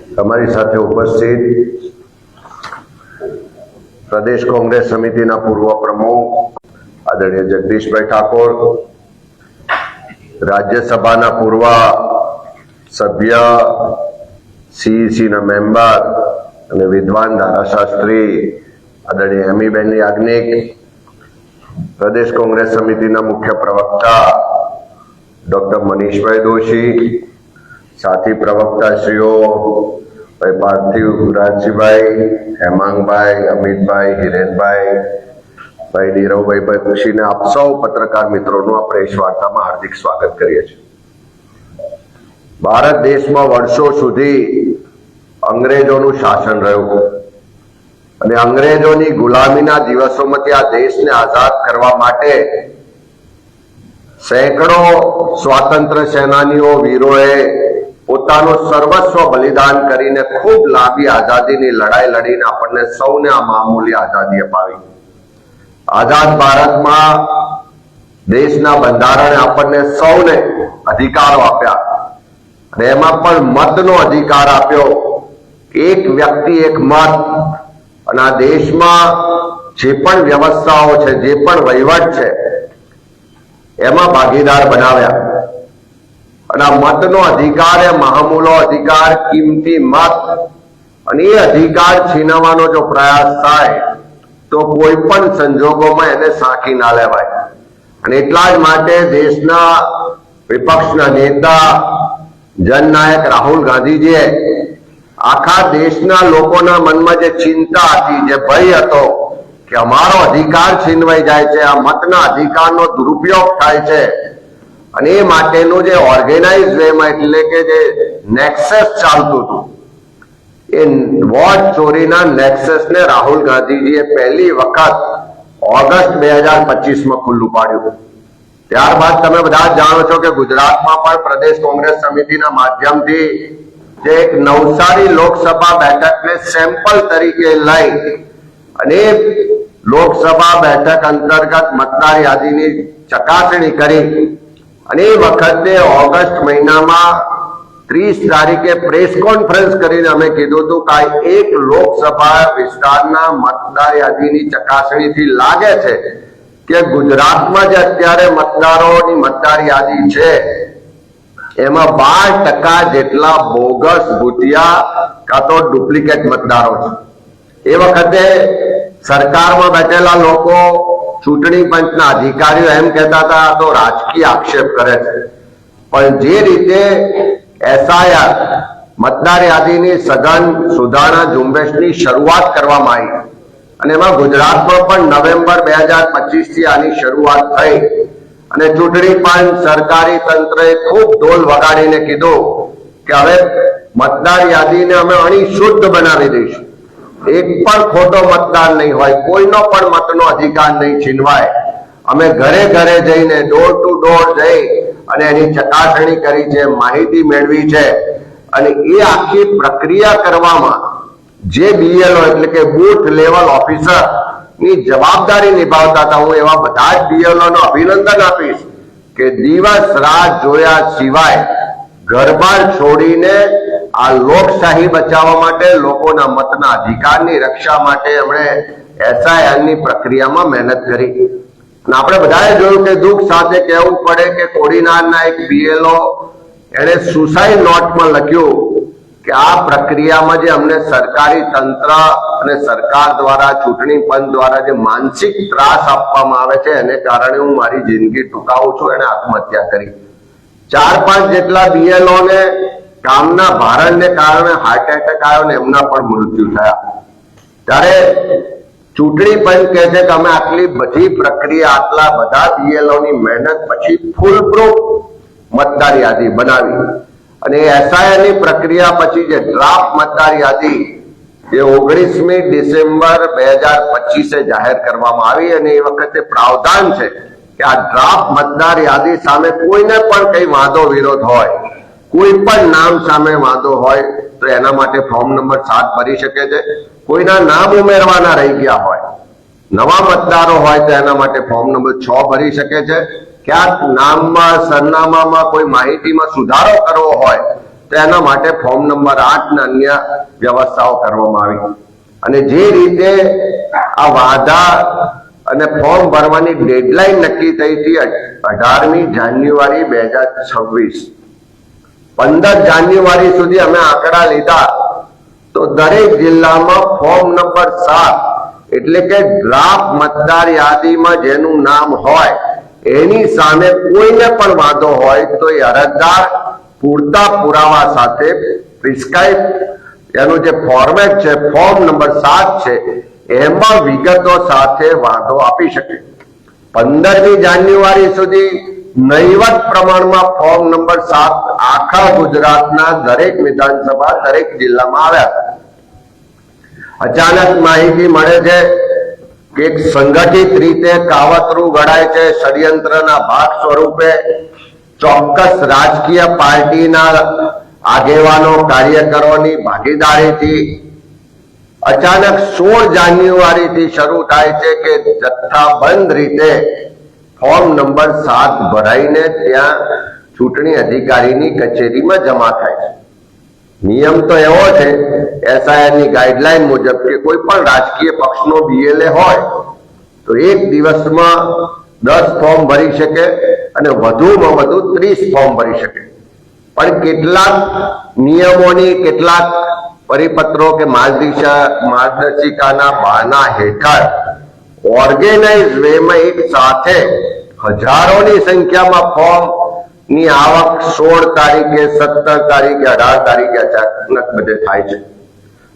हमारी साथे उपस्थित प्रदेश कांग्रेस समिति पूर्व प्रमुख आदरणीय जगदीश भाई ठाकुर, राज्यसभा पूर्व सभ्य सीईसी मेम्बर અને વિદ્વાન ધારાશાસ્ત્રી આદરણીય હેમીબેન યાજ્ઞિક, પ્રદેશ કોંગ્રેસ સમિતિના મુખ્ય પ્રવક્તા ડોક્ટર મનીષભાઈ દોશી, સાથી પ્રવક્તાશ્રીઓ ભાઈ પાર્થિવ રાજજીભાઈ, હેમાંગભાઈ, અમિતભાઈ, હિરેનભાઈ, ભાઈ નીરવભાઈ બક્ષીને આપ સૌ પત્રકાર મિત્રોનું આ પ્રેસ વાર્તામાં હાર્દિક સ્વાગત કરીએ છીએ। ભારત દેશમાં વર્ષો સુધી અંગ્રેજોનું શાસન રહ્યું અને અંગ્રેજોની ગુલામીના દિવસોમાંથી આ દેશને આઝાદ કરવા માટે સેંકડો સ્વાતંત્ર્ય સેનાનીઓ વીરોએ પોતાનું સર્વસ્વ બલિદાન કરીને ખૂબ લાંબી આઝાદીની લડાઈ લડીને આપણને સૌને આ મામૂલી આઝાદી અપાવી। આઝાદ ભારતમાં દેશના બંધારણે આપણને સૌને અધિકારો આપ્યા અને એમાં પણ મતનો અધિકાર આપ્યો। एक व्यक्ति एक मत અને આ દેશમાં જે પણ વ્યવસ્થાઓ છે, જે પણ વહીવટ છે એમાં ભાગીદાર બનાવ્યા અને આ મતનો અધિકાર એ મહામૂલો અધિકાર, કિંમતી મત, અને એ અધિકાર છીનવવાનો જો પ્રયાસ થાય તો કોઈ પણ સંજોગોમાં એને સાંકી ના લેવાય। અને એટલા જ માટે દેશના વિપક્ષના નેતા જનનાયક રાહુલ ગાંધીજીએ आखा देशना लोकोना मन में जे चिंता थी, जे भय हतो कि अमारो अधिकार छीनवाई जाय छे, आ मतना अधिकारनो दुरुपयोग थाय छे अने ए माटेनो जे ऑर्गेनाइज वे में एटले के जे नेक्सस चालतुं हतुं, ए वोट चोरीना नेक्सस ने राहुल गांधीजीए पहली वखत ऑगस्ट 2025 में खुल्लू पाड्युं। त्यारबाद तमे बधा जाणो छो कि गुजरातमां पण प्रदेश कांग्रेस समितिना माध्यमथी एक नवसारी लोकसभा बैठक ने सैंपल तरीके लाई अने लोकसभा बैठक अंतर्गत मतदार यादीनी चकासणी करी अने वखते ऑगस्ट महीना में 30 तारीखे प्रेस कॉन्फ्रेंस करीने अमे कीधुं हतुं के एक लोकसभा विस्तारना मतदार यादीनी चकासणी थी लागे छे के गुजरात में जे अत्यारे मतदारोनी मतदार यादी छे एमा 12% जेटला बोगस भूतिया का तो डुप्लिकेट मतदारों छे। ए वखते सरकार में बैठेला लोको, चूंटणी पंचना अधिकारीओ एम कहता था तो राजकीय आक्षेप करे छे, पण जे रीते एसआईआर मतदार यादीनी सघन सुधारणा झुंबेशनी शरूआत करवामां आई अने एमां गुजरातमां पण नवेम्बर 2025 थी आनी शरूआत थई અને ચૂંટણી पंच सरकारी तंत्रे खूब ढोल वगाड़ीने कीधुं के हवे मतदार यादीने अमे अणी शुद्ध बनावी दईशुं, एक पण खोटो मतदार नहीं होय, कोईनो पण मतनो अधिकार नहीं छीनवाय। अमे घरे घरे जईने डोर टू डोर जई अने एनी चकासणी करी छे, माहिती मेळवी छे अने ए आखी प्रक्रिया करवामां जे बीएलओ એટલે કે બૂથ લેવલ ઓફિસર ની જવાબદારી નિભાવતા હતા, હું એવા બધા જ બીએલઓ નો અભિનંદન આપીશ કે દિવસ રાત જોયા સિવાય ઘરબાર છોડીને આ લોકશાહી બચાવવા માટે, લોકોના મતના અધિકારની રક્ષા માટે એમણે એસઆઈઆર ની પ્રક્રિયામાં મહેનત કરી। અને આપણે બધાએ જોયું કે દુઃખ સાથે કહેવું પડે કે કોડીનારના એક બીએલઓ એણે સુસાઇડ નોટમાં લખ્યું કે આ પ્રક્રિયામાં જે અમને સરકારી તંત્ર અને સરકાર દ્વારા, ચૂંટણી પંચ દ્વારા જે માનસિક ત્રાસ આપવામાં આવે છે એને કારણે હું મારી જિંદગી ટૂંકાવું છું, એને આત્મહત્યા કરી। 4-5 જેટલા બીએલઓ ને કામના ભારણને કારણે હાર્ટ એટેક આવ્યો ને એમના પણ મૃત્યુ થયા। ત્યારે ચૂંટણી પંચ કહે છે કે અમે આટલી બધી પ્રક્રિયા, આટલા બધા બીએલઓ ની મહેનત પછી ફૂલ પ્રૂફ मतदार यादी बनावी અને એસઆઈઆર ની પ્રક્રિયા પછી જે ડ્રાફ્ટ મતદાર यादी એ 19મી ડિસેમ્બર 2025 જાહેર કરવામાં આવી અને એ વખતે પ્રાવધાન છે કે આ ડ્રાફ્ટ મતદાર यादी સામે કોઈને પણ કઈ વાંધો વિરોધ હોય, કોઈ પણ નામ સામે વાંધો હોય તો એના માટે ફોર્મ નંબર 7 ભરી શકે છે। કોઈના નામ ઉમેરવાના રહી ગયા હોય, નવા મતદારો હોય તો એના માટે ફોર્મ નંબર 6 ભરી શકે છે। ક્યાંક નામમાં, સરનામામાં કોઈ માહિતીમાં સુધારો કરવો હોય તો તો એના માટે ફોર્મ નંબર 8 ને અન્ય વ્યવસ્થાઓ કરવામાં આવી. અને જે રીતે આ વાંધા અને ફોર્મ ભરવાની ડેડલાઇન નક્કી થઈ હતી 18મી જાન્યુઆરી 2026, 15 જાન્યુઆરી સુધી અમે આંકડા લીધા તો દરેક જિલ્લામાં ફોર્મ નંબર 7 એટલે કે ડ્રાફ્ટ મતદાર યાદીમાં જેનું નામ હોય એની સામે કોઈને પણ વાંધો હોય તો એ અરજદાર પૂરતા પુરાવા સાથે પ્રિસ્ક્રાઇબ એનું જે ફોર્મેટ છે ફોર્મ નંબર 7 છે એમાં વિગતો સાથે વાંધો આપી શકે. 15મી જાન્યુઆરી સુધી નહીવત પ્રમાણમાં ફોર્મ નંબર 7 આખા ગુજરાતના દરેક વિધાનસભા દરેક જિલ્લામાં આવ્યા. અચાનક માહિતી મળે છે કે એક સંગઠિત રીતે કાવતરું ઘડાય છે, ષડયંત્રના ભાગ સ્વરૂપે ચોક્કસ રાજકીય પાર્ટીના આગેવાનો કાર્યકરોની ભાગીદારીથી અચાનક 16 જાન્યુઆરીથી શરૂ થાય છે કે જથ્થાબંધ રીતે ફોર્મ નંબર 7 ભરાઈને ત્યાં ચૂંટણી અધિકારીની કચેરીમાં જમા થાય છે. નિયમ તો એવો છે એસઆઈઆરની ગાઈડલાઈન મુજબ કે કોઈ પણ રાજકીય પક્ષનો BLA હોય તો એક દિવસમાં 10 ફોર્મ ભરી શકે અને વધુમાં વધુ 30 ફોર્મ ભરી શકે. પણ કેટલાક નિયમોની કેટલાક પરિપત્રો કે માર્ગદર્શિકાના બહાના હેઠળ ઓર્ગેનાઇઝ વેમાં એક સાથે હજારોની સંખ્યામાં ફોર્મ ની આવક 16 તારીખે 17 તારીખે 18 તારીખે અચાનક બધે થાય છે.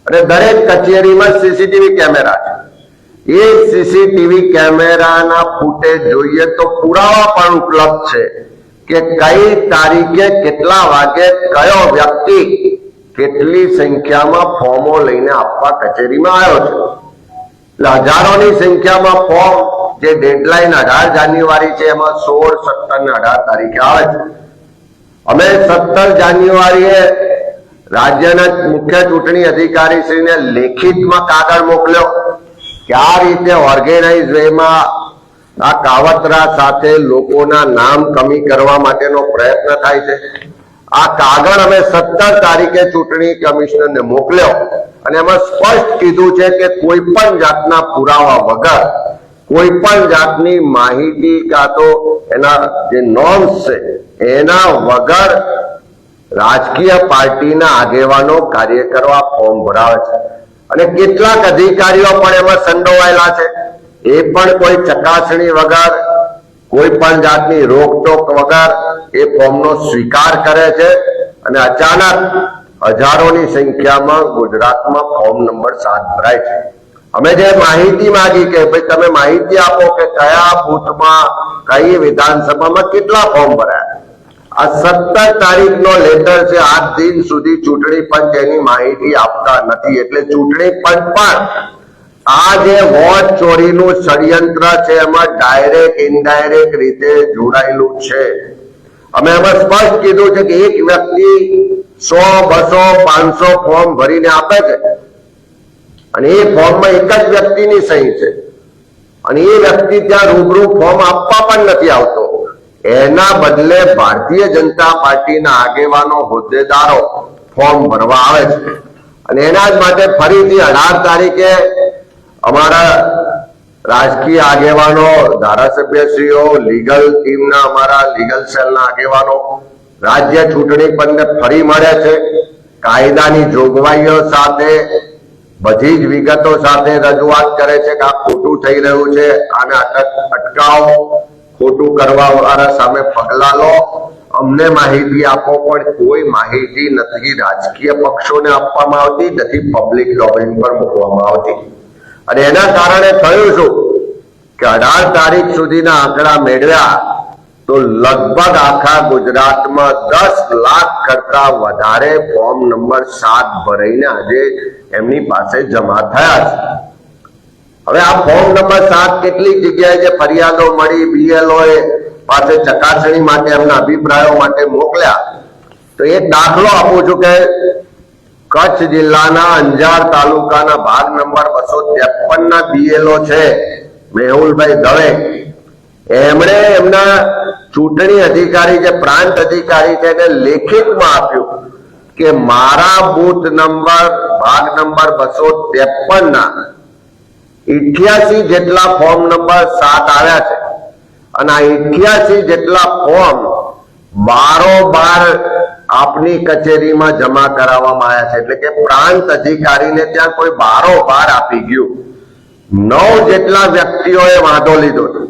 અને દરેક કચેરીમાં સીસીટીવી કેમેરા છે. એ સીસીટીવી કેમેરાના ફૂટેજ જોઈએ તો પુરાવા પણ ઉપલબ્ધ છે કે કઈ તારીખે કેટલા વાગે કયો વ્યક્તિ કેટલી સંખ્યામાં ફોર્મો લઈને આપવા કચેરીમાં આવ્યો છે. એટલે હજારોની સંખ્યામાં ફોર્મ જે ડેડલાઇન 18 જાન્યુઆરી છે એમાં 16, 17 ને 18 તારીખે આવે છે. અમે 17 જાન્યુઆરીએ રાજ્યના મુખ્ય ચૂંટણી અધિકારી શ્રીને લેખિતમાં કાગળ મોકલ્યો કે આ રીતે ઓર્ગેનાઇઝ વેમાં આ કાવતરા સાથે લોકોના નામ કમી કરવા માટેનો પ્રયત્ન થાય છે. આ કાગળ અમે 17 તારીખે ચૂંટણી કમિશનરને મોકલ્યો અને એમાં સ્પષ્ટ કીધું છે કે કોઈ પણ જાતના પુરાવા વગર કોઈ પણ જાતની માહિતી કાં તો એના જે નોર્મ્સ છે એના વગર રાજકીય પાર્ટીના આગેવાનો કાર્ય કરવા ફોર્મ ભરાવે છે. અને કેટલાક અધિકારીઓ પણ એમાં સંડોવાયેલા છે. એ પણ કોઈ ચકાસણી વગર કોઈ પણ જાતની રોકટોક વગર એ ફોર્મનો સ્વીકાર કરે છે અને અચાનક હજારોની સંખ્યામાં ગુજરાતમાં ફોર્મ નંબર 7 ભરાય છે. અમે જે માહિતી માંગી કે ભાઈ તમે માહિતી આપો કે કયા બૂથમાં કઈ વિધાનસભામાં કેટલા ફોર્મ ભરાયા. આ 17 તારીખનો લેટર છે. આજ દિન સુધી ચૂંટણી પંચ એની માહિતી આપતા નથી. એટલે ચૂંટણી પંચ પણ આ જે વોટ ચોરીનું ષડયંત્ર છે એમાં ડાયરેક્ટ ઇનડાયરેક્ટ રીતે જોડાયેલું છે. અમે એમાં સ્પષ્ટ કીધું છે કે એક વ્યક્તિ 100, 200, 500 ફોર્મ ભરીને આપે છે અને એ ફોર્મમાં એક જ વ્યક્તિની સહી છે અને એ વ્યક્તિ ત્યાં રૂબરૂ ફોર્મ આપવા પણ નથી આવતો. એના બદલે ભારતીય જનતા પાર્ટીના આગેવાનો હોદ્દેદારો ફોર્મ ભરવા આવે છે અને એના જ માટે ફરીથી 18 તારીખે અમારા રાજકીય આગેવાનો, ધારાસભ્યશ્રીઓ, લીગલ ટીમના અમારા લીગલ સેલના આગેવાનો રાજ્ય ચૂંટણી પંચને ફરી મળે છે. કાયદાની જોગવાઈઓ સાથે બધી જ વિગતો સાથે રજૂઆત કરે છે કે આ ખોટું થઈ રહ્યું છે, આને અટકાવો, ખોટું કરવા વાળા સામે પગલા લો, અમને માહિતી આપો. પણ કોઈ માહિતી નથી રાજકીય પક્ષોને આપવામાં આવતી, નથી પબ્લિક ડોમેન પર મૂકવામાં આવતી. અને એના કારણે થયું શું કે 18 તારીખ સુધીના આંકડા મેળવ્યા તો લગભગ આખા ગુજરાતમાં 10 લાખ કરતા વધારે ફોર્મ નંબર 7 ભરાઈને આજે એમની પાસે જમા થયા છે. હવે આ ફોર્મ નંબર 7 કેટલીક જગ્યાએ જે ફરિયાદો મળી, BLO પાસે ચકાસણી માટે એમના અભિપ્રાયો માટે મોકલ્યા. તો એક દાખલો આપું છું કે કચ્છ જિલ્લાના અંજાર તાલુકાના ભાગ નંબર 253 ના BLO છે મેહુલભાઈ દવે. એમણે એમના ચૂંટણી અધિકારી જે પ્રાંત અધિકારી છે એને લેખિતમાં આપ્યું કે મારા બૂથ નંબર ભાગ નંબર 253 ના 88 જેટલા ફોર્મ નંબર 7 આવ્યા છે અને આ 88 જેટલા ફોર્મ બારોબાર આપની કચેરીમાં જમા કરાવવામાં આવ્યા છે, એટલે કે પ્રાંત અધિકારીને ત્યાં કોઈ બારોબાર આપી ગયું. 9 જેટલા વ્યક્તિઓએ વાંધો લીધો છે.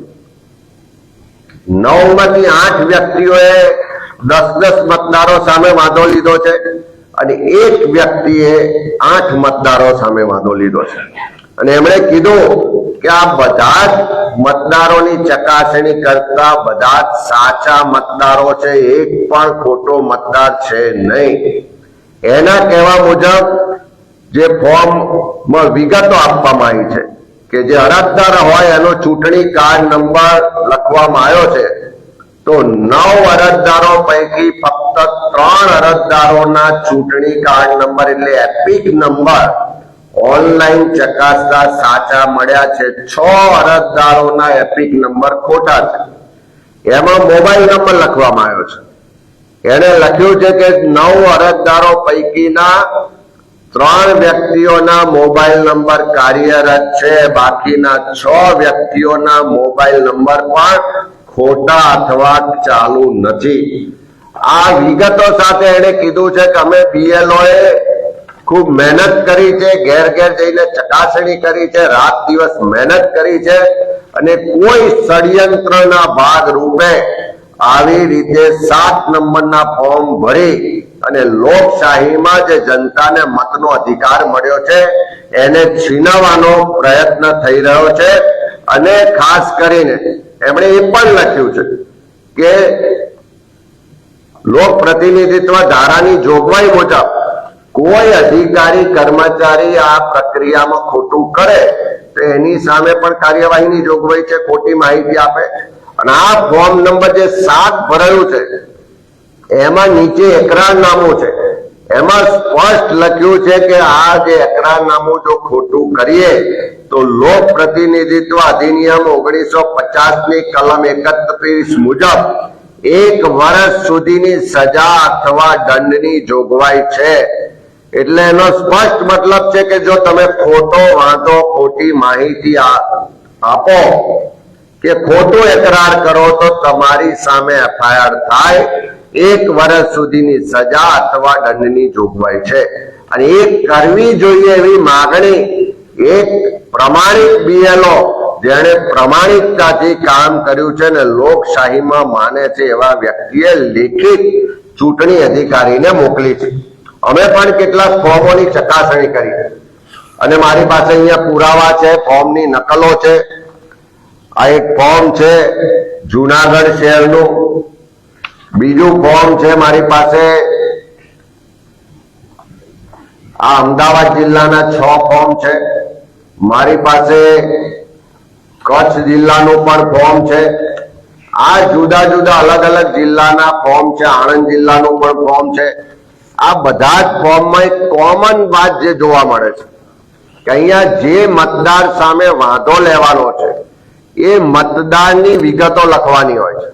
9 માંથી 8 વ્યક્તિઓએ 10 મતદારો સામે વાંધો લીધો છે અને એક વ્યક્તિએ 8 મતદારો સામે વાંધો લીધો છે. અને એમણે કીધું કે આ બધા જ મતદારોની ચકાસણી કરતા બધા જ સાચા મતદારો છે, એક પણ ખોટો મતદાર છે નહીં. એના કહેવા મુજબ જે ફોર્મમાં વિગતો આપવામાં આવી છે કે જે અરજદાર હોય એનો ચૂંટણી કાર્ડ નંબર લખવામાં આવ્યો છે, તો 9 અરજદારો પૈકી ફક્ત 3 અરજદારોના ચૂંટણી કાર્ડ નંબર એટલે એપિક નંબર ઓનલાઈન ચકાસતા સાચા મળ્યા છે. 6 અરજદારોના એપિક નંબર ખોટા છે. એમાં મોબાઈલ નંબર લખવામાં આવ્યો છે. એને લખ્યું છે કે 9 અરજદારો પૈકીના 3 વ્યક્તિઓના મોબાઈલ નંબર કાર્યરત છે, બાકીના 6 વ્યક્તિઓના મોબાઈલ નંબર પણ ખોટા અથવા ચાલુ નથી. આ વિગતો સાથે એને કીધું છે કે અમે BLOએ ખૂબ મહેનત કરી છે, ઘેર ઘેર જઈને ચકાસણી કરી છે, રાત દિવસ મહેનત કરી છે અને કોઈ ષડયંત્રના ભાગ રૂપે આવી રીતે 7 નંબરના ફોર્મ ભરી અને લોકશાહીમાં જે જનતાને મતનો અધિકાર મળ્યો છે એને છીનવવાનો પ્રયત્ન થઈ રહ્યો છે. અને ખાસ કરીને એમણે એ પણ લખ્યું છે કે લોક પ્રતિનિધિત્વ ધારાની જોગવાઈ મુજબ કોઈ અધિકારી કર્મચારી આ પ્રક્રિયામાં ખોટું કરે તો એની સામે પણ કાર્યવાહીની જોગવાઈ છે, ખોટી માહિતી આપે. અને આ ફોર્મ નંબર જે 7 ભરાયું છે એમાં નીચે એકરારનામું છે, એમાં સ્પષ્ટ લખ્યું છે કે આ જે એકરારનામું જો ખોટું કરીએ તો લોક પ્રતિનિધિત્વ અધિનિયમ 1950 ની કલમ 31 મુજબ 1 વર્ષ સુધીની સજા અથવા દંડની જોગવાઈ છે. એટલે એનો સ્પષ્ટ મતલબ છે કે જો તમે ખોટો વાંધો, ખોટી માહિતી આપો કે ખોટો એકરાર કરો તો તમારી સામે FIR થાય, 1 વર્ષ સુધીની સજા અથવા દંડની જોગવાઈ છે. અને એ કરવી જોઈએ એવી માગણી એક પ્રમાણિત BLO જેણે પ્રમાણિકતાથી કામ કર્યું છે ને લોકશાહીમાં માને છે એવા વ્યક્તિએ લેખિત ચૂંટણી અધિકારીને મોકલી છે. અમે પણ કેટલાક ફોર્મોની ચકાસણી કરી અને મારી પાસે અહીંયા પુરાવા છે, ફોર્મની નકલો છે. આ એક ફોર્મ છે જુનાગઢ શહેરનું, બીજું ફોર્મ છે મારી પાસે આ અમદાવાદ જિલ્લાના 6 ફોર્મ છે, મારી પાસે કચ્છ જિલ્લાનું પણ ફોર્મ છે. આ જુદા જુદા અલગ અલગ જિલ્લાના ફોર્મ છે, આણંદ જિલ્લાનું પણ ફોર્મ છે. આ બધા જ ફોર્મમાં એક કોમન વાત જે જોવા મળે છે કે અહીંયા જે મતદાર સામે વાંધો લેવાનો છે એ મતદારની વિગતો લખવાની હોય છે.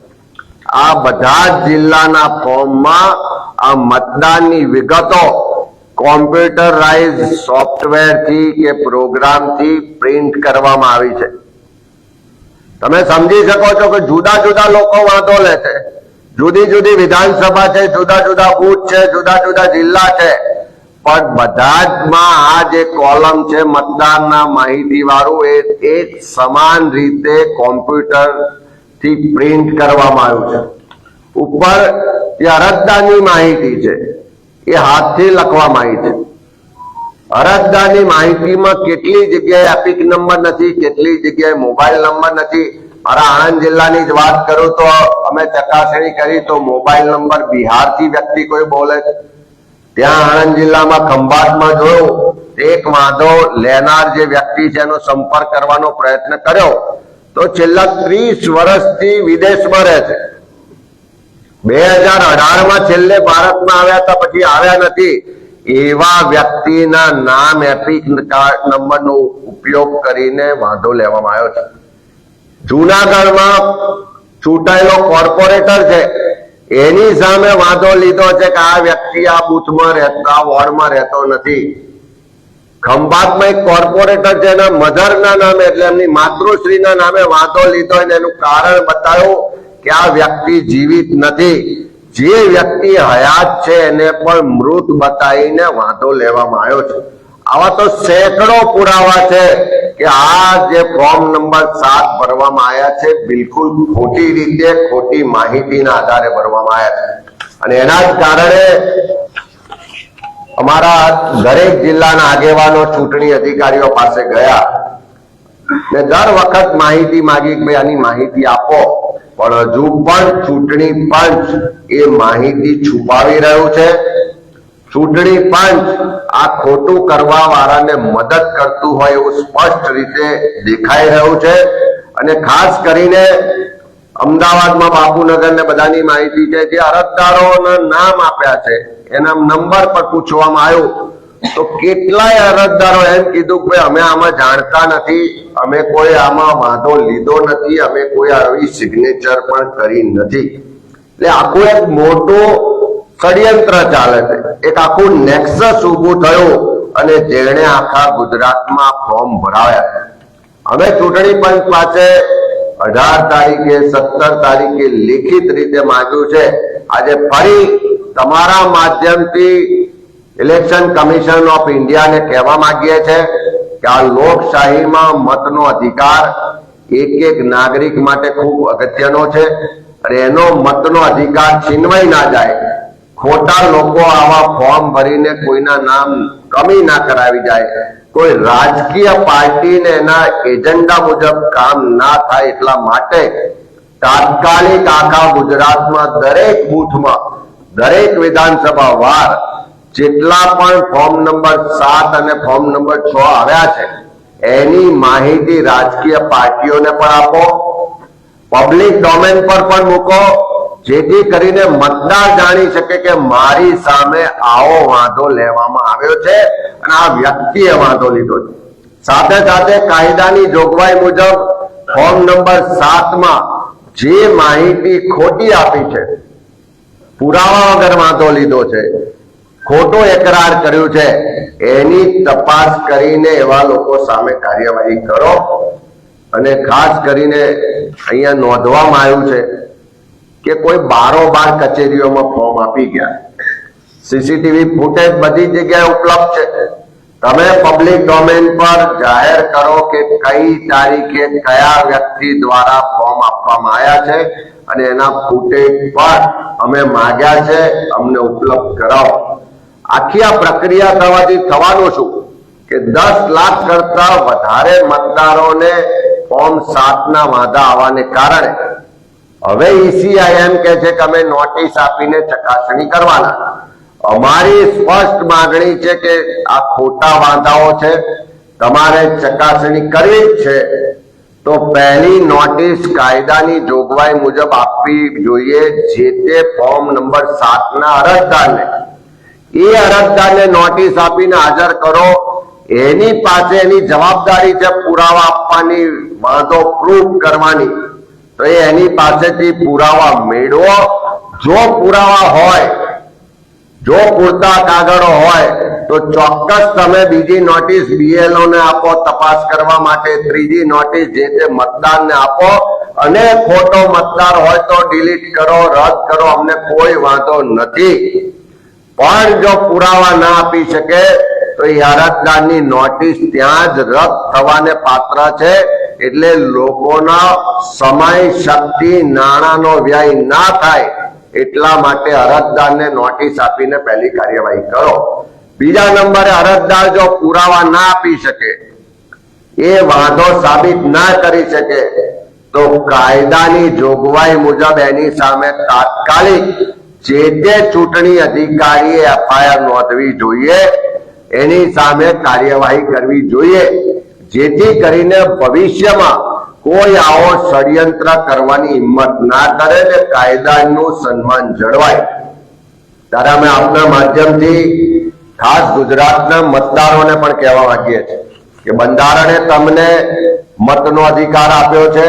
આ બધા જ જિલ્લાના ફોર્મમાં આ મતદાનની વિગતો કોમ્પ્યુટરાઇઝ સોફ્ટવેરથી કે પ્રોગ્રામથી પ્રિન્ટ કરવામાં આવી છે. તમે સમજી શકો છો કે જુદા જુદા લોકો વાંધો લે છે, જુદી જુદી વિધાનસભા છે, જુદા જુદા બૂથ છે, જુદા જુદા જિલ્લા છે, પણ બધા જ માં આ જે કોલમ છે મતદારના માહિતી વાળું એ એક સમાન રીતે કોમ્પ્યુટર થી પ્રિન્ટ કરવામાં આવ્યું છે. ઉપર જે અરજદારની માહિતી છે એ હાથથી લખવામાં આવી છે. અરજદારની માહિતીમાં કેટલી જગ્યાએ એપિક નંબર નથી, કેટલી જગ્યાએ મોબાઈલ નંબર નથી. મારા આણંદ જિલ્લાની જ વાત કરું તો અમે ચકાસણી કરી તો મોબાઈલ નંબર બિહારથી વ્યક્તિ કોઈ બોલે છે. ત્યાં આણંદ જિલ્લામાં ખંભાતમાં જોયું, એક વાંધો લેનાર જે વ્યક્તિ છે એનો સંપર્ક કરવાનો પ્રયત્ન કર્યો તો છેલ્લા 30 વર્ષથી વિદેશમાં રહે છે. 2018માં છેલ્લે ભારતમાં આવ્યા હતા, પછી આવ્યા નથી. એવા વ્યક્તિના નામ એપિક નંબરનો ઉપયોગ કરીને વાંધો લેવામાં આવ્યો છે. જૂનાગઢમાં ચૂંટાયેલો કોર્પોરેટર છે એની સામે વાંધો લીધો છે કે આ વ્યક્તિ આ બૂથમાં રહેતા વોર્ડમાં રહેતો નથી. ખંભાતમાં એક કોર્પોરેટર છે, એના મધરના નામે એટલે એમની માતૃશ્રીના નામે વાંધો લીધો અને એનું કારણ બતાવ્યું કે આ વ્યક્તિ જીવિત નથી. જે વ્યક્તિ હયાત છે એને પણ મૃત બતાવીને વાંધો લેવામાં આવ્યો છે. આવા તો સેંકડો પુરાવા છે કે આ જે ફોર્મ નંબર 7 ભરવામાં આવ્યા છે બિલકુલ ખોટી રીતે ખોટી માહિતીના આધારે ભરવામાં આવ્યા છે. અને એના જ કારણે અમારા દરેક જિલ્લાના આગેવાનો ચૂંટણી અધિકારીઓ પાસે ગયા ને દર વખત માહિતી માંગી કે ભાઈ આની માહિતી આપો, પણ હજુ પણ ચૂંટણી પંચ એ માહિતી છુપાવી રહ્યું છે. ચૂંટણી પંચ આ ખોટું કરવા વાળાને મદદ કરતું હોય એવું સ્પષ્ટ રીતે દેખાઈ રહ્યું છે. અને ખાસ કરીને અમદાવાદમાં બાપુનગર ને બધાની માહિતી છે, જે અરજદારોના નામ આપ્યા છે એના નંબર પર પૂછવામાં આવ્યું તો કેટલાય અરજદારો એમ કીધું કે અમે આમાં જાણતા નથી, અમે કોઈ આમાં વાંધો લીધો નથી, અમે કોઈ આવી સિગ્નેચર પણ કરી નથી. એટલે આખું એક મોટું ષડયંત્ર ચાલે છે, એક આખું નેક્સસ ઊભું થયું અને જેણે આખા ગુજરાતમાં ફોર્મ ભરાવ્યા. અમે ચૂંટણી પંચ પાસે 18 તારીખે 17 તારીખે લેખિત રીતે માંગ્યું છે. આજે ફરી તમારા માધ્યમથી ઇલેક્શન કમિશન ઓફ ઇન્ડિયાને કહેવા માંગીએ છે કે આ લોકશાહીમાં મતનો અધિકાર એક એક નાગરિક માટે ખૂબ અગત્યનો છે અને એનો મતનો અધિકાર છીનવાઈ ના જાય. ખોટા લોકો આવા ફોર્મ ભરીને કોઈના નામ કમી ના કરાવી જાય, કોઈ રાજકીય પાર્ટીને એના એજન્ડા મુજબ કામ ના થાય એટલા માટે તાત્કાલિક આખા ગુજરાતમાં દરેક બૂથમાં દરેક વિધાનસભા વાર જેટલા પણ ફોર્મ નંબર 7 અને ફોર્મ નંબર 6 આવ્યા છે એની માહિતી રાજકીય પાર્ટીઓને પણ આપો, પબ્લિક ડોમેન પર પણ મૂકો, જેથી કરીને મતદાર જાણી શકે કે મારી સામે આવો વાંધો લેવામાં આવ્યો છે અને આ વ્યક્તિએ વાંધો લીધો છે. સાથે સાથે કાયદાની જોગવાઈ મુજબ ફોર્મ નંબર 7 માં જે માહિતી ખોટી આપી છે, પુરાવા વગર વાંધો લીધો છે, ખોટો એકરાર કર્યું છે, એની તપાસ કરીને એવા લોકો સામે કાર્યવાહી કરો. અને ખાસ કરીને અહીંયા નોંધવામાં આવ્યું છે કે કોઈ બારોબાર કચેરીઓમાં ફોર્મ આપી ગયા. સીસીટીવી ફૂટેજ બધી જગ્યાએ ઉપલબ્ધ છે. તમે પબ્લિક ડોમેન પર જાહેર કરો કે કઈ તારીખે કયા વ્યક્તિ દ્વારા ફોર્મ આપવામાં આવ્યા છે અને એના ફૂટેજ પર અમે માંગ્યા છે, અમને ઉપલબ્ધ કરાવો. આખી આ પ્રક્રિયા થવાથી થવાનું શું કે 10 લાખ કરતા વધારે મતદારોને ફોર્મ 7 ના વાંધા આવવાને કારણે હવે ઈસીઆઈ એમ કે છે કે અમે નોટિસ આપીને ચકાસણી કરવાના. અમારી સ્પષ્ટ માંગણી છે કે આ ખોટા વાંધાઓ છે, તમારે ચકાસણી કરવી જ છે તો પહેલી નોટિસ કાયદાની જોગવાઈ મુજબ આપવી જોઈએ જે તે ફોર્મ નંબર 7 ના અરજદારને. એ અરજદારને નોટિસ આપીને હાજર કરો, એની પાસે એની જવાબદારી છે પુરાવા આપવાની, વાંધો પ્રૂફ કરવાની. તો એની પાસેથી પુરાવા મેળવો. જો પુરાવા હોય, જો પૂરતા કાગળો હોય તો ચોક્કસ તમે બીજી નોટિસ BLO ને આપો તપાસ કરવા માટે, ત્રીજી નોટિસ જે તે મતદારને આપો અને ખોટો મતદાર હોય તો ડિલીટ કરો, રદ કરો, અમને કોઈ વાંધો નથી. પણ જો પુરાવા ના આપી શકે તો એ અરજદારની નોટિસ ત્યાં જ રદ થવાને પાત્ર છે. એટલે લોકોના સમય, શક્તિ, નાણાંનો વ્યય ના થાય એટલા માટે અરજદારને નોટિસ આપીને પહેલી કાર્યવાહી કરો. બીજા નંબરે અરજદાર જો પુરાવા ના આપી શકે, એ વાંધો સાબિત ના કરી શકે તો કાયદાની જોગવાઈ મુજબ એની સામે તાત્કાલિક જે તે ચૂંટણી અધિકારીએ FIR નોંધવી જોઈએ, એની સામે કાર્યવાહી કરવી જોઈએ, જેથી કરીને ભવિષ્યમાં કોઈ આવો ષડયંત્ર કરવાની હિંમત ના કરે ને કાયદાનું સન્માન જળવાય. ત્યારે અમે આપના માધ્યમથી ખાસ ગુજરાતના મતદારોને પણ કહેવા માંગીએ છીએ કે બંધારણે તમને મતનો અધિકાર આપ્યો છે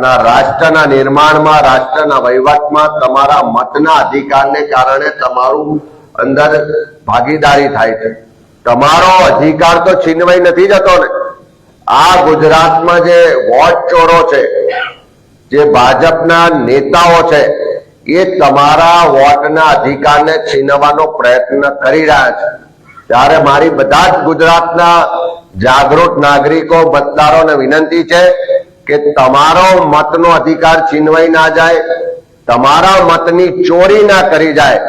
પણ આ રાષ્ટ્રના નિર્માણમાં, રાષ્ટ્રના વહીવટમાં તમારા મતના અધિકારને કારણે તમારું અંદર ભાગીદારી થાય છે. તમારો અધિકાર તો છીનવાઈ નથી જતો ને. આ ગુજરાતમાં જે વોટ ચોરો છે, જે ભાજપના નેતાઓ છે, એ તમારા વોટના અધિકારને છીનવવાનો પ્રયત્ન કરી રહ્યા છે. ત્યારે મારી બધા જ ગુજરાતના જાગૃત નાગરિકો, મતદારોને વિનંતી છે કે તમારો મતનો અધિકાર છીનવાઈ ના જાય, તમારા મતની ચોરી ના કરી જાય,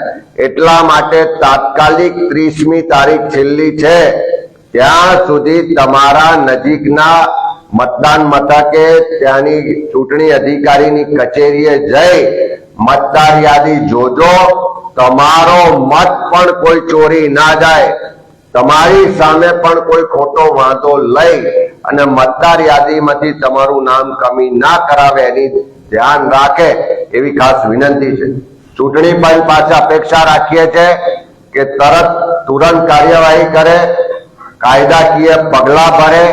એટલા માટે તાત્કાલિક 30મી તારીખ છેલ્લી છે, ત્યાં સુધી તમારા નજીકના મતદાન મથકે, ત્યાંની ચૂંટણી અધિકારીની કચેરીએ જઈ મતદાર યાદી જોજો. તમારો મત પણ કોઈ ચોરી ના જાય, તમારી સામે પણ કોઈ ખોટો વાંધો લઈ અને મતદાર યાદીમાંથી તમારું નામ કમી ના કરાવે, એની ધ્યાન રાખે એવી ખાસ વિનંતી છે. ચૂંટણી પંચ પાસે અપેક્ષા રાખીએ છીએ કે તુરંત કાર્યવાહી કરે, કાયદાકીય પગલા ભરે.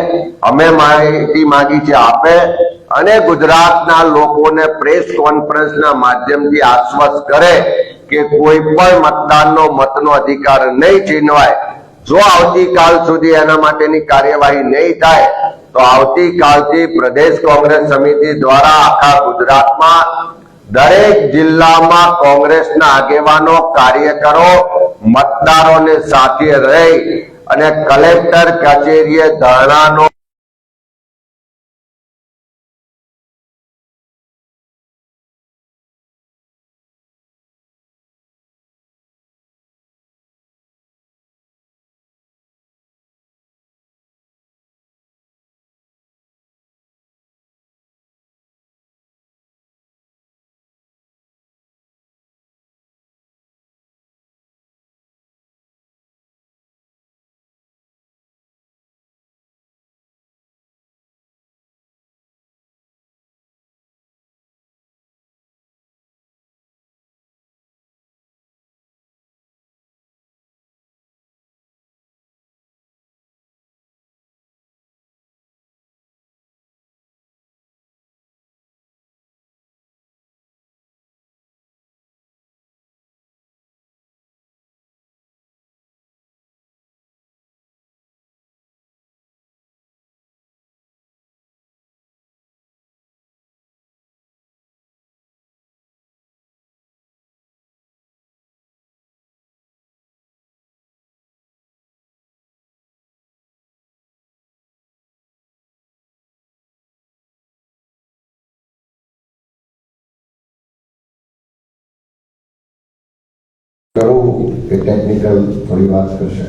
અમે માહિતી માંગી છે, આપે, અને ગુજરાતના લોકોને પ્રેસ કોન્ફરન્સના માધ્યમથી આશ્વસ્ત કરે કે કોઈ પણ મતદારનો મતનો અધિકાર નહીં છીનવાય. જો આવતીકાલ સુધી એના માટેની કાર્યવાહી નહીં થાય તો આવતીકાલથી પ્રદેશ કોંગ્રેસ સમિતિ દ્વારા આખા ગુજરાતમાં દરેક જિલ્લામાં કોંગ્રેસના આગેવાનો, કાર્યકરો, મતદારોને સાથે રહી અને કલેક્ટર કચેરીએ ધરણાનો કરું કે ટેકનિકલ થોડી વાત કરશે.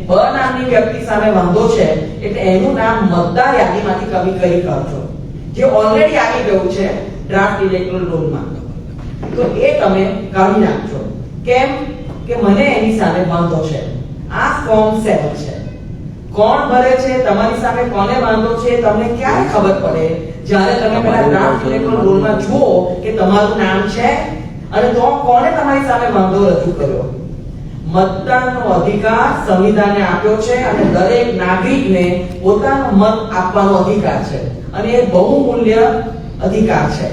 બ નામની વ્યક્તિ સામે વાંધો છે એટલે એનું નામ મતદાર યાદીમાંથી કમી કરી કરજો, જે ઓલરેડી આવી ગયું છે ડ્રાફ્ટ ઇલેક્ટોરલ રોલમાં, તો એ તમે કાઢી નાખજો. કેમ કે મને એની સામે વાંધો છે. આ ફોર્મ 7 છે. કોણ ભરે છે, તમારી સામે કોને વાંધો છે, તમને ક્યારે ખબર પડે? જ્યારે તમે પેલા ડ્રાફ્ટ ઇલેક્ટોરલ રોલમાં જુઓ કે તમારું નામ છે અને તો કોણે તમારી સામે વાંધો રજૂ કર્યો. મતદાનનો અધિકાર સંવિધાને આપ્યો છે અને દરેક નાગરિકને પોતાનો મત આપવાનો અધિકાર છે અને એ બહુમૂલ્ય અધિકાર છે.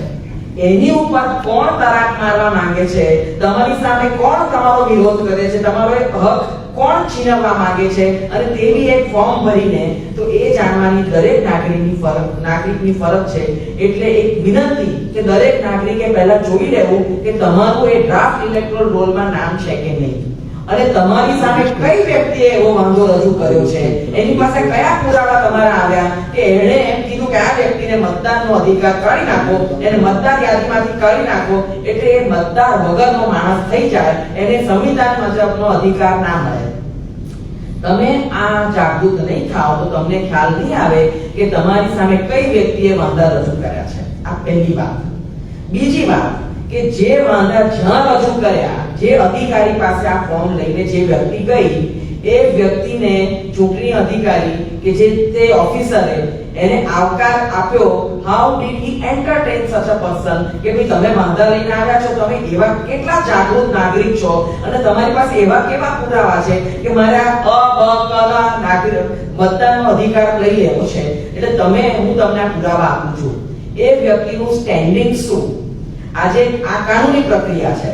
એની ઉપર કોણ તરાક મારવા માંગે છે, તમારી સામે કોણ તમારો વિરોધ કરે છે, તમારો એક હક કોણ છીનવવા માંગે છે, અને તેવી એક ફોર્મ ભરીને તો એ જાણવાની દરેક નાગરિકની ફરજ છે. એટલે એક વિનંતી કે દરેક નાગરિકે પહેલા જોઈ લેવું કે તમારું એ ડ્રાફ્ટ ઇલેક્ટોરલ રોલમાં નામ છે કે નહીં, અને તમારી સામે કઈ વ્યક્તિએ એવો વાંધો રજૂ કર્યો છે, એની પાસે કયા પુરાવા તમારા આવ્યા કે એણે એમ કીધું કે આ વ્યક્તિને મતદાનનો અધિકાર કાઢી નાખો, એને મતદાર યાદીમાંથી કાઢી નાખો, એટલે એ મતદાર વગરનો માણસ થઈ જાય, એને સંવિધાન મુજબનો અધિકાર ના મળે. તમે આ જાગૃત નહીં થાઓ તો તમને ખ્યાલ નહીં આવે કે તમારી સામે કઈ વ્યક્તિએ વાંધા રજૂ કર્યા છે. આ પહેલી વાત. બીજી વાત કે જે વાંધા જ્યાં રજૂ કર્યા, જે અધિકારી પાસે આ ફોર્મ લઈને જે વ્યક્તિ ગઈ, એ વ્યક્તિને ચૂંટણી અધિકારી કે જે તે ઓફિસરે એને આવકાર આપ્યો. હાઉ ડીડ હી એન્ટરટેન સચ અ પર્સન, કે ભાઈ તમે વાંધા લઈને આવ્યા છો, તમે એવા કેટલા જાગૃત નાગરિક છો અને તમારી પાસે એવા કેવા પુરાવા છે કે મારે આ નાગરિક મતદાનનો અધિકાર લઈ લેવો છે, એટલે હું તમને આ પુરાવા આપું છું. એ વ્યક્તિનું સ્ટેન્ડિંગ શું? આજે આ કાનૂની પ્રક્રિયા છે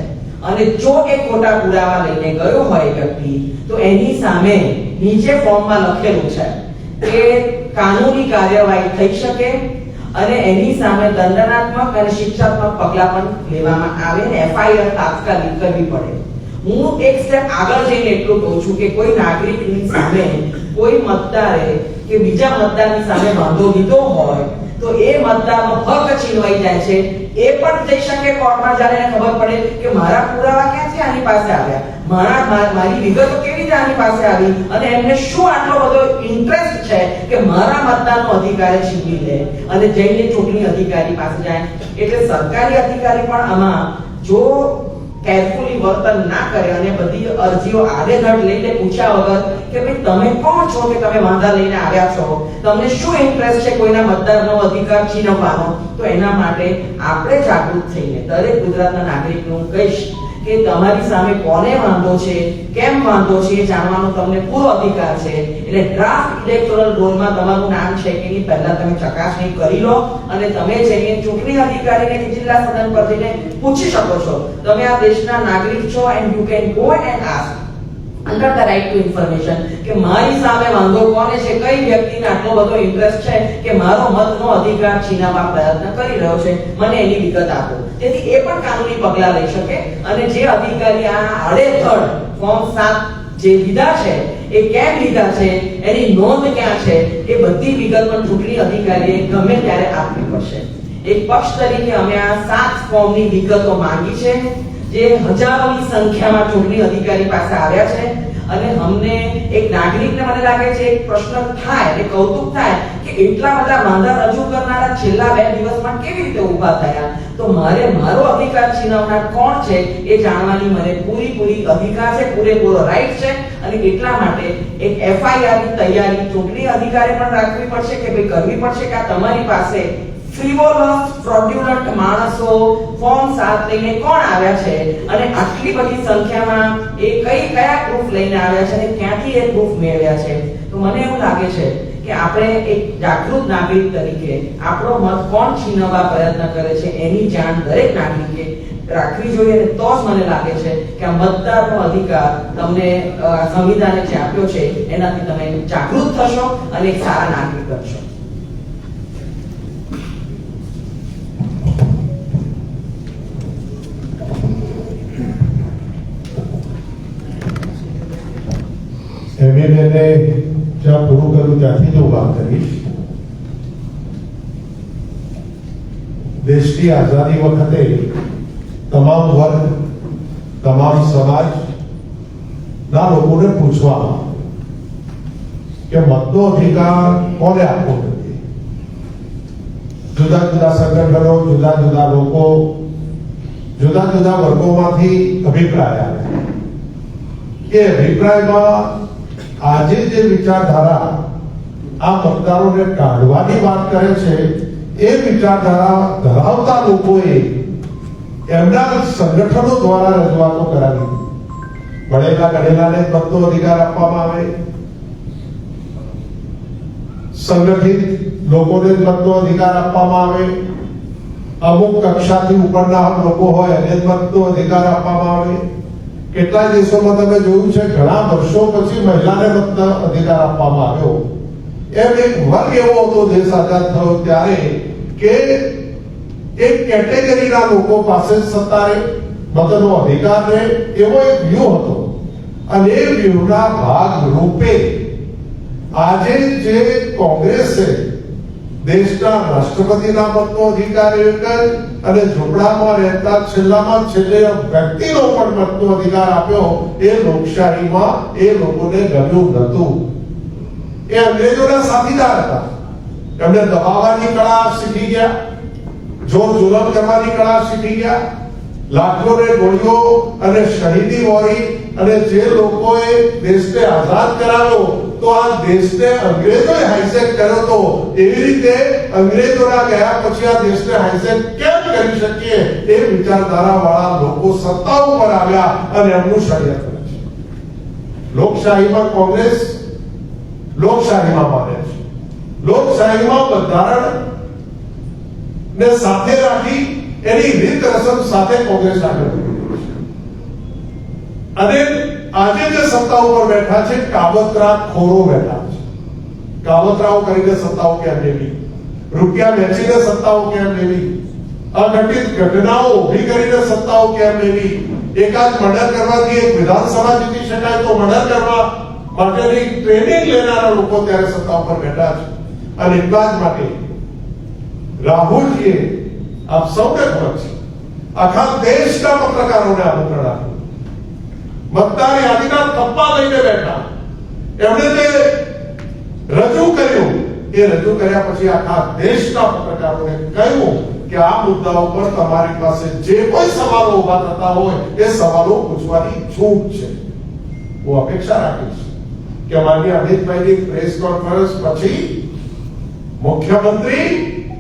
અને જો એ ખોટા પુરાવા લઈને ગયો હોય વ્યક્તિ, તો એની સામે નીચે ફોર્મમાં લખેલું છે કે કાનૂની કાર્યવાહી થઈ શકે અને એની સામે દંડનાત્મક અને શિક્ષાત્મક પગલાં પણ લેવામાં આવે અને એફઆઈઆર તાત્કાલિક કરવી પડે. હું એક સ્ટેપ આગળ જઈને એટલું કહું છું કે કોઈ નાગરિકની સામે કોઈ મતદારે કે બીજા મતદારની સામે વાંધો લીધો હોય તો એ મતદારનો હક છીનવાઈ જાય છે. એ પણ જઈ શકે કોર્ટમાં જ્યારે એને ખબર પડે કે મારા પુરાવા ક્યાંથી આની પાસે આવ્યા, મારી વિગતો કેવી રીતે આની પાસે આવી, અને એમને શું આટલો બધો ઇન્ટરેસ્ટ છે કે મારા મતદાનનો અધિકાર છીનવી લે અને જઈને ચૂંટણી અધિકારી પાસે જાય. એટલે સરકારી અધિકારી પણ આમાં જો કેરફુલી વર્તન ના કરે અને બધી અરજીઓ આડેધડ લઈને પૂછ્યા વગર કે ભાઈ તમે કોણ છો કે તમે વાંધા લઈને આવ્યા છો, તમને શું ઇન્ટરેસ્ટ છે કોઈના મતદારનો અધિકાર છીનવવાનો, તો એના માટે આપણે જાગૃત થઈને દરેક ગુજરાતના નાગરિકનું કહીશ કે તમારી સામે કોને વાંધો છે, કેમ વાંધો છે એ જાણવાનો તમને પૂરો અધિકાર છે. એટલે ડ્રાફ્ટ ઇલેક્ટોરલ રોલમાં તમારું નામ છે કે નહીં પહેલા તમે ચકાસણી કરી લો અને તમે જઈને ચૂંટણી અધિકારીને કે જિલ્લા સદન પર જઈને પૂછી શકો છો. તમે આ દેશના નાગરિક છો and you can go and ask under the right to information કે મારી સામે વાંધો કોને છે, કઈ વ્યક્તિને આટલો બધો ઇન્ટરેસ્ટ છે કે મારો મતનો અધિકાર છીનવવા પ્રયત્ન કરી રહ્યો છે, મને એની વિગત આપો. તેથી એ પણ કાનૂની પગલાં લઈ શકે અને જે અધિકારી આ આડેધડ ફોર્મ 7 જે લીધા છે એ કેમ લીધા છે, એની નોંધ ક્યાં છે, એ બધી વિગત પણ ચૂંટણી અધિકારીએ ગમે ત્યારે આપવી પડશે. એક પક્ષ તરીકે અમે આ 7 ફોર્મની વિગતો માંગી છે જે હજારોની સંખ્યામાં ચૂંટણી અધિકારી પાસે આવ્યા છે અને અમને એક નાગરિકને મને લાગે છે એક પ્રશ્ન થાય અને કૌતુક થાય કે એટલા બધા વાંધા રજૂ કરનારા છેલ્લા 2 દિવસમાં કેવી રીતે ઊભા થયા. તો મારો અધિકાર છીનવનાર કોણ છે એ જાણવાની મને પૂરી અધિકાર છે, પૂરેપૂરો રાઈટ છે અને એટલા માટે એક એફઆઈઆર ની તૈયારી ચૂંટણી અધિકારી પણ રાખવી પડશે કે ભાઈ કરવી પડશે કે આ તમારી પાસે ફ્રીવોલસ ફ્રોડ્યુલન્ટ માણસો ફોર્મ 7 લઈને કોણ આવ્યા છે અને આટલી બધી સંખ્યામાં એ કયા પ્રૂફ લઈને આવ્યા છે અને ક્યાંથી એ પ્રૂફ મેળવ્યા છે. તો મને એવું લાગે છે કે આપણે એક જાગૃત નાગરિક તરીકે આપણો મત કોણ છીનવવા પ્રયત્ન કરે છે એની જાણ દરેક નાગરિકે રાખવી જોઈએ અને તો જ મને લાગે છે કે આ મતદારનો અધિકાર તમને સંવિધાને જે આપ્યો છે એનાથી તમે જાગૃત થશો અને એક સારા નાગરિક બનશો. એમએલએને જ્યાં પૂરું કર્યું ત્યાંથી જ હું વાત કરીશ. દેશની આઝાદી વખતે તમામ વર્ગ, તમામ સમાજના લોકોને પૂછવામાં કે મતનો અધિકાર કોને આપવો જોઈએ. જુદા જુદા સંગઠનો, જુદા જુદા લોકો, જુદા જુદા વર્ગોમાંથી અભિપ્રાય આવે. એ અભિપ્રાયમાં આજે જે વિચારધારા આ મતદારોને કાઢવાની વાત કરે છે, એ વિચારધારા ધરાવતા લોકોએ એમના સંગઠનો દ્વારા રજૂઆતો કરાવી. ભણેલા ગણેલાને મતનો અધિકાર આપવામાં આવે, સંગઠિત લોકોને મતનો અધિકાર આપવામાં આવે, અમુક કક્ષાથી ઉપરના લોકો હોય એને મતનો અધિકાર આપવામાં આવે. કેટલાય દેશોમાં તમે જોયું છે ઘણા વર્ષો પછી મહિલાને મતનો અધિકાર આપવામાં આવ્યો. એમ એક વર્ગ એવો હતો દેશ આઝાદ થયો ત્યારે કે એક કેટેગરીના લોકો પાસે સત્તા રહે, મતનો અધિકાર રહે, એવો એક વ્યૂહ હતો. અને એ વ્યૂહના ભાગ રૂપે આજે જે કોંગ્રેસે દેશના રાષ્ટ્રપતિના મતનો અધિકાર અને ઝૂંપડામાં રહેતા છેલ્લામાં છેલ્લે વ્યક્તિનો પણ મતનો અધિકાર આપ્યો, એ લોકશાહીમાં એ લોકોને ગમ્યું નહોતું. એ અંગ્રેજોના સાથીદાર હતા. એમને દબાવવાની કળા શીખી ગયા, જોર જુલમ કરવાની કળા શીખી ગયા, લાખોને ગોળીઓ અને શહીદી વોરી અને જે લોકોએ દેશને આઝાદ કરાવ્યો તો આ દેશને અંગ્રેજોએ હાઈસેક કર્યો તો એવી રીતે અંગ્રેજોના ગયા પછી આ દેશને હાઈસેક કેમ કરી શકીએ એ વિચારધારા વાળા લોકો સત્તા ઉપર આવ્યા અને એમનું ષડયંત્ર છે. લોકશાહીમાં કોંગ્રેસ લોકશાહીમાં માને છે. લોકશાહીમાં બંધારણ ને સાથે રાખી એની રીત રસમ સાથે કોંગ્રેસ આગળ વધી રહી છે. અને આજે જે સત્તા ઉપર બેઠા છે કાવતરા ખોરો બેઠા છે. કાવતરાઓ કરીને સત્તાઓ કેમ લેવી, રૂપિયા વેચીને સત્તાઓ કેમ લેવી, અઘટિત ઘટનાઓ ઉભી કરીને સત્તાઓ કેમ લેવી, એકાદ મર્ડર કરવાથી એક વિધાનસભા જીતી શકાય તો મર્ડર કરવા માટેની ટ્રેનિંગ લેનારા લોકો ત્યારે સત્તા ઉપર બેઠા છે. અને એટલા જ માટે રાહુલજીએ આપ સૌને ખબર છે આખા દેશના પત્રકારોને આમંત્રણ આપ્યું. મતદાર યાદીના થપ્પા લઈને બેઠા. એમણે જે રજૂ કર્યું એ રજૂ કર્યા પછી આખા દેશના પત્રકારોને કહ્યું કે આ મુદ્દાઓ પર તમારી પાસે જે કોઈ સવાલો ઉભા થતા હોય એ સવાલો પૂછવાની છૂટ છે. હું અપેક્ષા રાખીશ કે માનનીય અમિતભાઈની પ્રેસ કોન્ફરન્સ પછી મુખ્યમંત્રી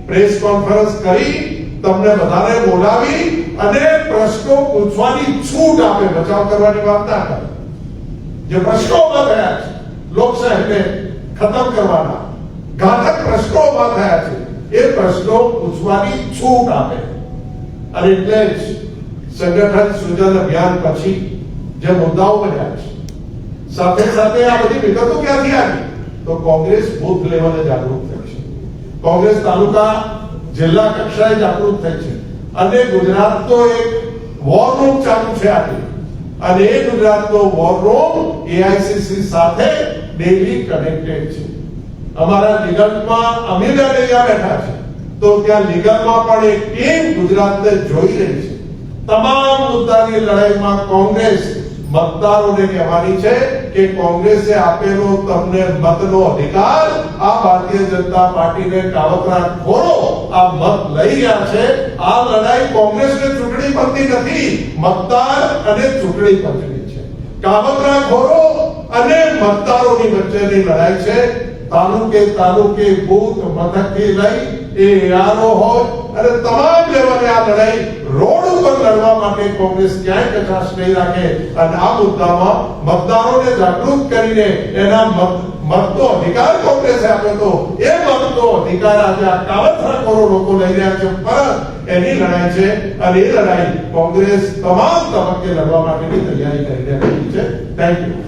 પ્રેસ કોન્ફરન્સ કરી તમને બધાને બોલાવી અને પ્રશ્નો પૂછવાની છૂટ આપે. બચાવ કરવાની વાત ના કરે. જે પ્રશ્નો ઉભા થયા છે લોકશાહીને ખતમ કરવાના ઘાતક પ્રશ્નો ઉભા થયા છે એ પ્રશ્નો પૂછવાની છૂટ આપે. અને એટલે જ સંગઠન સૃજન અભિયાન પછી જે મુદ્દાઓ બન્યા છે સાથે સાથે આ બધી વિગતો ક્યાંથી આવી તો કોંગ્રેસ બુથ લેવલે જાગૃત થઈ છે. કોંગ્રેસ તાલુકા જિલ્લા કક્ષાએ જાગૃત થઈ છે. અને ગુજરાતનો એક વોર રૂમ ચાલુ છે આજે. અને એ ગુજરાતનો વોર રૂમ એઆઈસીસી સાથે ડેલી કનેક્ટેડ છે. અમારા લીગલમાં અમીર અહીંયા બેઠા છે તો ત્યાં લીગલમાં પણ એક ટીમ ગુજરાતને જોઈ રહી છે. તમામ મુદ્દાની લડાઈમાં કોંગ્રેસ મતદારોને કહેવાની છે કે કોંગ્રેસે આપેલો તમને મતનો અધિકાર આ ભારતીય જનતા પાર્ટીને કાવતરા ખોરો આ મત લઈ રહ્યા છે. આ લડાઈ કોંગ્રેસને ચૂંટણી પરથી નથી, મતદાર અને ચૂંટણી પરથી છે. કાવતરા ખોરો અને મતદારોની વચ્ચેની લડાઈ છે. તાલુકે બૂથ મથકથી લઈ એ યારો હોય અને તમામ લેવલે આ લડાઈ રોડ ઉપર લડવા માટે કોંગ્રેસ ક્યાંય કચાશ નહીં રાખે. અને આ મુદ્દામાં મતદારોને જાગૃત કરીને એના મતનો અધિકાર કોંગ્રેસે આપ્યો તો એ મતનો અધિકાર આજે આ કાવતરાખોરો લોકો લઈ રહ્યા છે. પર એની લડાઈ છે અને એ લડાઈ કોંગ્રેસ તમામ તબક્કે લડવા માટેની તૈયારી કરી રહી છે. Thank you.